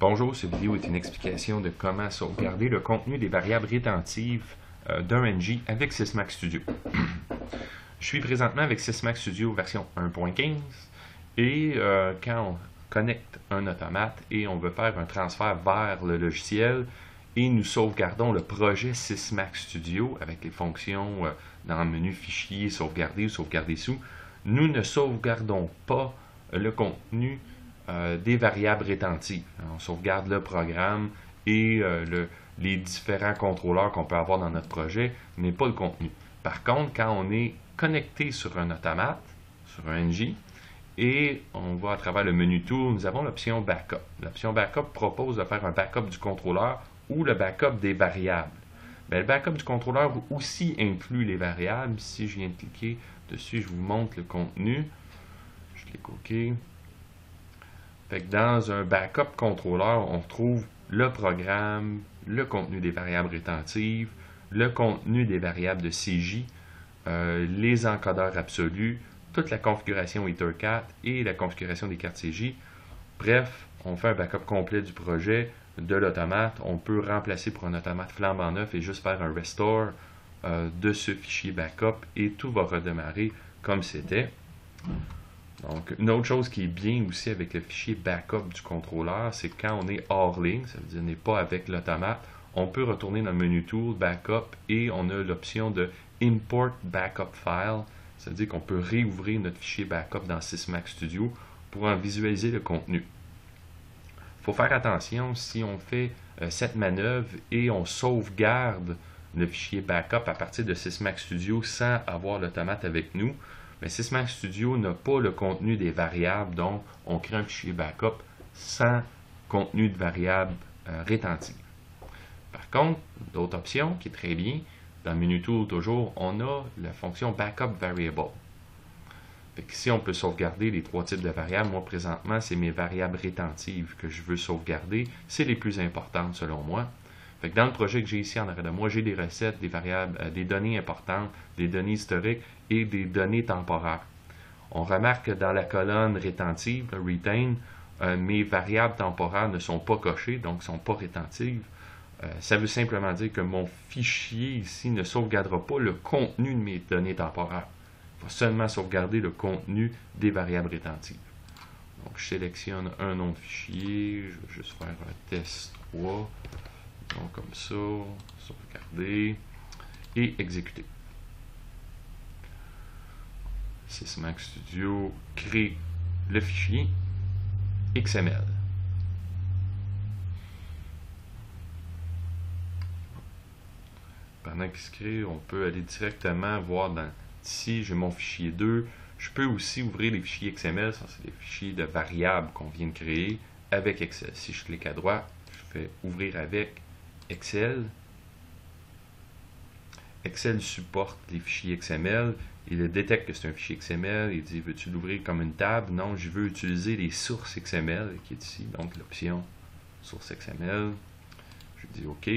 Bonjour, cette vidéo est une explication de comment sauvegarder le contenu des variables rétentives d'un NG avec Sysmax Studio. Je suis présentement avec Sysmax Studio version 1.15 et quand on connecte un automate et on veut faire un transfert vers le logiciel et nous sauvegardons le projet Sysmax Studio avec les fonctions dans le menu Fichier, sauvegarder ou sauvegarder sous, nous ne sauvegardons pas le contenu des variables rétentives. On sauvegarde le programme et les différents contrôleurs qu'on peut avoir dans notre projet, mais pas le contenu. Par contre, quand on est connecté sur un automate, sur un NG, et on va à travers le menu Tool, nous avons l'option Backup. L'option Backup propose de faire un backup du contrôleur ou le backup des variables. Bien, le backup du contrôleur aussi inclut les variables. Si je viens de cliquer dessus, je vous montre le contenu. Je clique OK. Fait que dans un backup contrôleur, on retrouve le programme, le contenu des variables rétentives, le contenu des variables de CJ, les encodeurs absolus, toute la configuration Ethercat et la configuration des cartes CJ. Bref, on fait un backup complet du projet, de l'automate. On peut remplacer pour un automate flambant neuf et juste faire un restore de ce fichier backup et tout va redémarrer comme c'était. Donc, une autre chose qui est bien aussi avec le fichier backup du contrôleur, c'est quand on est hors ligne, ça veut dire qu'on n'est pas avec l'automate, on peut retourner dans le menu Tool, Backup, et on a l'option de Import Backup File. Ça veut dire qu'on peut réouvrir notre fichier backup dans Sysmax Studio pour en visualiser le contenu. Il faut faire attention si on fait cette manœuvre et on sauvegarde le fichier backup à partir de Sysmax Studio sans avoir l'automate avec nous. Mais Sysmax Studio n'a pas le contenu des variables, donc on crée un fichier backup sans contenu de variables rétentives. Par contre, d'autres options qui est très bien, dans le menu Tool toujours, on a la fonction Backup Variable. Ici, on peut sauvegarder les trois types de variables. Moi, présentement, c'est mes variables rétentives que je veux sauvegarder. C'est les plus importantes selon moi. Fait que dans le projet que j'ai ici en arrière de moi, j'ai des recettes, des variables, des données importantes, des données historiques et des données temporaires. On remarque que dans la colonne rétentive, le retain, mes variables temporaires ne sont pas cochées, donc ne sont pas rétentives. Ça veut simplement dire que mon fichier ici ne sauvegardera pas le contenu de mes données temporaires. Il va seulement sauvegarder le contenu des variables rétentives. Donc, je sélectionne un nom de fichier, je vais juste faire un test 3. Donc, comme ça, sauvegarder et exécuter. Sysmax Studio crée le fichier XML. Pendant qu'il se crée, on peut aller directement voir dans ici, j'ai mon fichier 2. Je peux aussi ouvrir les fichiers XML, ça c'est des fichiers de variables qu'on vient de créer avec Excel. Si je clique à droite, je fais ouvrir avec Excel. Excel supporte les fichiers XML. Il détecte que c'est un fichier XML. Il dit, veux-tu l'ouvrir comme une table? Non, je veux utiliser les sources XML qui est ici. Donc, l'option source XML. Je dis OK.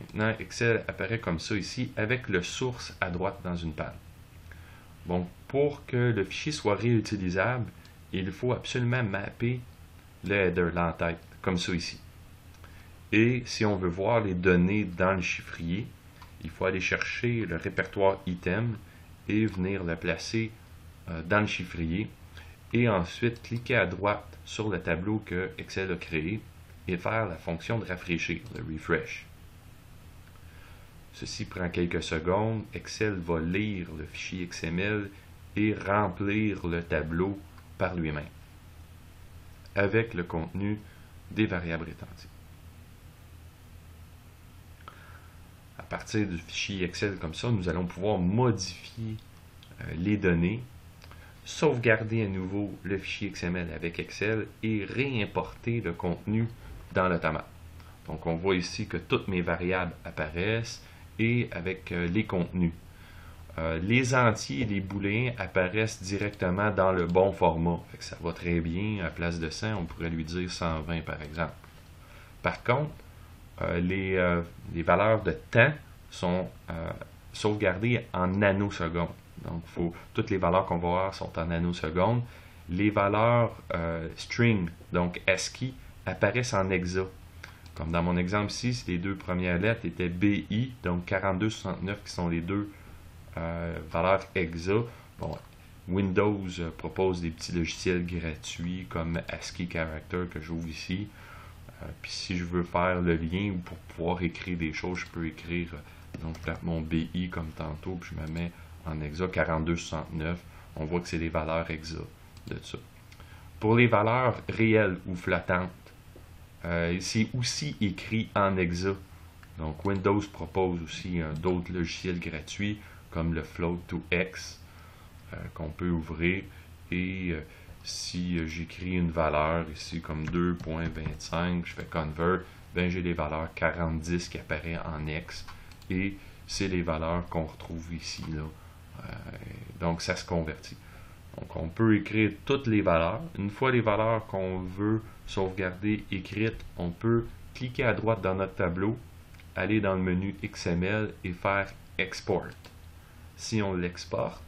Maintenant, Excel apparaît comme ça ici avec le source à droite dans une panne. Bon, pour que le fichier soit réutilisable, il faut absolument mapper le header, l'entête, comme ça ici. Et si on veut voir les données dans le chiffrier, il faut aller chercher le répertoire item et venir le placer dans le chiffrier. Et ensuite, cliquer à droite sur le tableau que Excel a créé et faire la fonction de rafraîchir, le refresh. Ceci prend quelques secondes. Excel va lire le fichier XML et remplir le tableau par lui-même avec le contenu des variables rétentives. À partir du fichier Excel comme ça, nous allons pouvoir modifier les données, sauvegarder à nouveau le fichier XML avec Excel et réimporter le contenu dans l'automate. Donc, on voit ici que toutes mes variables apparaissent et avec les contenus. Les entiers et les booléens apparaissent directement dans le bon format. Fait que ça va très bien. À place de 100, on pourrait lui dire 120 par exemple. Par contre, les valeurs de temps sont sauvegardées en nanosecondes. Donc, toutes les valeurs qu'on va voir sont en nanosecondes. Les valeurs string, donc ASCII, apparaissent en hexa. Comme dans mon exemple ici, si les deux premières lettres étaient BI, donc 4269 qui sont les deux valeurs hexa. Bon, Windows propose des petits logiciels gratuits comme ASCII Character que j'ouvre ici. Puis si je veux faire le lien ou pour pouvoir écrire des choses, je peux écrire, donc je tape mon BI comme tantôt, puis je me mets en hexa 4269. On voit que c'est les valeurs hexa de ça. Pour les valeurs réelles ou flottantes, c'est aussi écrit en hexa. Donc Windows propose aussi d'autres logiciels gratuits comme le Float2X qu'on peut ouvrir. Et si j'écris une valeur ici comme 2.25, je fais convert, ben j'ai les valeurs 4010 qui apparaissent en X. Et c'est les valeurs qu'on retrouve ici, là. Donc ça se convertit. Donc on peut écrire toutes les valeurs. Une fois les valeurs qu'on veut sauvegarder écrites, on peut cliquer à droite dans notre tableau, aller dans le menu XML et faire Export. Si on l'exporte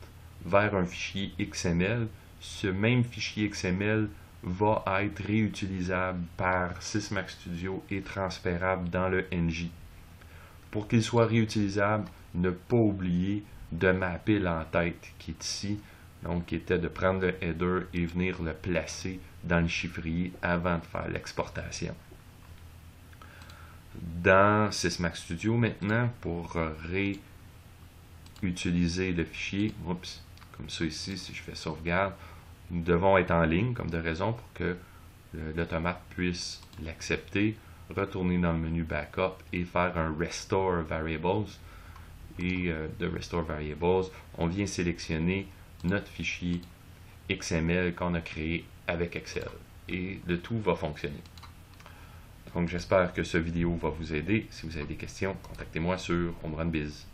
vers un fichier XML, ce même fichier XML va être réutilisable par Sysmax Studio et transférable dans le NG. Pour qu'il soit réutilisable, ne pas oublier de mapper l'entête qui est ici, donc qui était de prendre le header et venir le placer dans le chiffrier avant de faire l'exportation. Dans Sysmax Studio maintenant, pour réutiliser le fichier, oups, comme ça ici, si je fais sauvegarde, nous devons être en ligne comme de raison pour que l'automate puisse l'accepter, retourner dans le menu Backup et faire un Restore Variables. Et de Restore Variables, on vient sélectionner notre fichier XML qu'on a créé avec Excel. Et le tout va fonctionner. Donc j'espère que cette vidéo va vous aider. Si vous avez des questions, contactez-moi sur HomeRunBiz.